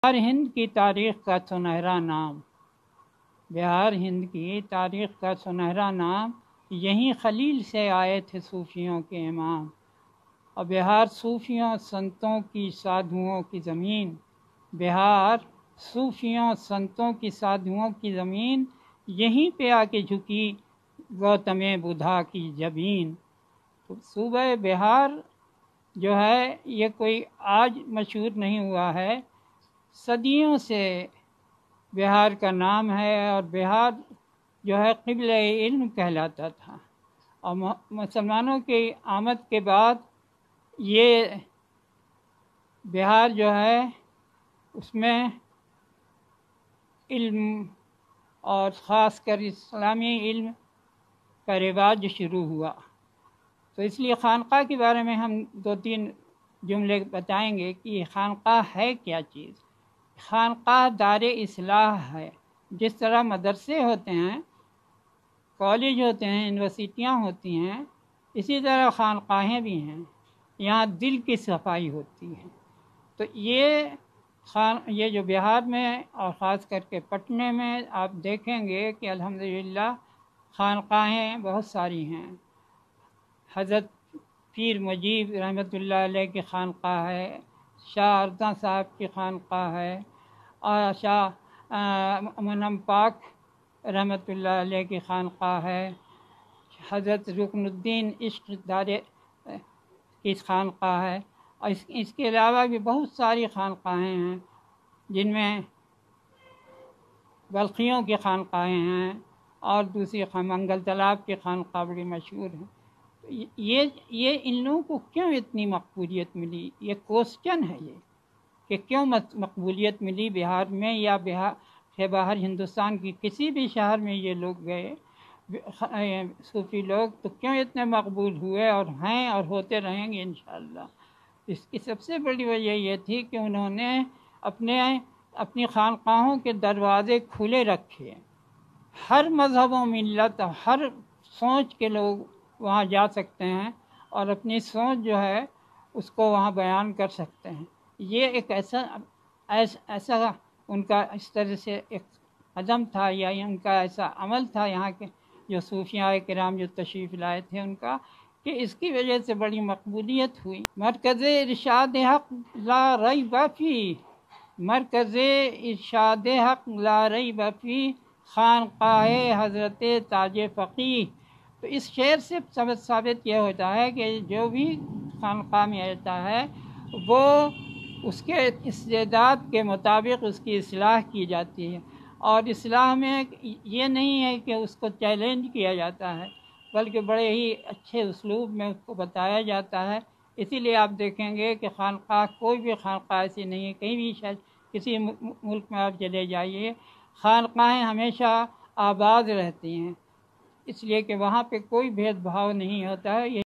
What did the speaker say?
बिहार हिंद की तारीख़ का सुनहरा नाम, बिहार हिंद की तारीख़ का सुनहरा नाम, यहीं खलील से आए थे सूफियों के इमाम। और बिहार सूफियों संतों की साधुओं की ज़मीन, बिहार सूफियों संतों की साधुओं की ज़मीन, यहीं पे आके झुकी गौतम बुद्धा की जबीन। तो सूबे बिहार जो है ये कोई आज मशहूर नहीं हुआ है, सदियों से बिहार का नाम है। और बिहार जो है क़िबले इल्म कहलाता था। और मुसलमानों की आमद के बाद ये बिहार जो है उसमें इल्म और ख़ास कर इस्लामी इल्म का रिवाज शुरू हुआ। तो इसलिए ख़ानक़ाह के बारे में हम दो तीन जुमले बताएंगे कि ख़ानक़ाह है क्या चीज़। ख़ानक़ाह दार इस्लाह है। जिस तरह मदरसे होते हैं, कॉलेज होते हैं, यूनिवर्सिटियाँ होती हैं, इसी तरह ख़ानक़ाहें भी हैं। यहाँ दिल की सफाई होती है। तो ये जो बिहार में और ख़ास करके पटने में आप देखेंगे कि अल्हम्दुलिल्लाह ख़ानक़ाहें बहुत सारी हैं। हज़रत पीर मुजीब रहमतुल्लाह अलैह की ख़ानक़ाह है, शाह अर्दा साहब की ख़ानक़ाह है, और शाह मुनम पाक रहमतुल्लाह अलैह की ख़ानक़ाह है, हज़रत रुकनुद्दीन इश्क़ दारे की ख़ानक़ाह है। और इसके अलावा भी बहुत सारी ख़ानक़ाहें हैं, जिनमें बल्खियों की ख़ानक़ाहें हैं और दूसरी मंगल तालाब की ख़ानक़ाह बड़ी मशहूर है। ये इन लोगों को क्यों इतनी मकबूलियत मिली, ये क्वेश्चन है ये कि क्यों मकबूलियत मिली बिहार में, या बिहार से बाहर हिंदुस्तान की किसी भी शहर में ये लोग गए सूफ़ी लोग, तो क्यों इतने मकबूल हुए और हैं और होते रहेंगे इंशाअल्लाह। इसकी सबसे बड़ी वजह ये थी कि उन्होंने अपनी ख़ानक़ाहों के दरवाज़े खुले रखे। हर मज़हब व मिल्लत, हर सोच के लोग वहाँ जा सकते हैं और अपनी सोच जो है उसको वहाँ बयान कर सकते हैं। ये एक ऐसा उनका इस तरह से एक कदम था, या उनका ऐसा अमल था यहाँ के जो सूफियाए किराम जो तशरीफ़ लाए थे उनका, कि इसकी वजह से बड़ी मकबूलियत हुई। मरकज़ इरशाद हक़ ला रैब फ़ी, मरकज़ इरशाद हक़ ला रैब फ़ी, ख़ानक़ाह हज़रत ताज फ़क़ीह। तो इस शेर से साबित यह होता है कि जो भी ख़ानक़ाह में रहता है वो उसके इस्तेदाद के मुताबिक उसकी इस्लाह की जाती है। और इस्लाह में ये नहीं है कि उसको चैलेंज किया जाता है, बल्कि बड़े ही अच्छे उसलूब में उसको बताया जाता है। इसीलिए आप देखेंगे कि ख़ानक़ाह, कोई भी ख़ानक़ाह ऐसी नहीं है, कहीं भी शायद किसी मुल्क में आप चले जाइए, ख़ानक़ाहें हमेशा आबाद रहती हैं, इसलिए कि वहाँ पे कोई भेदभाव नहीं होता है।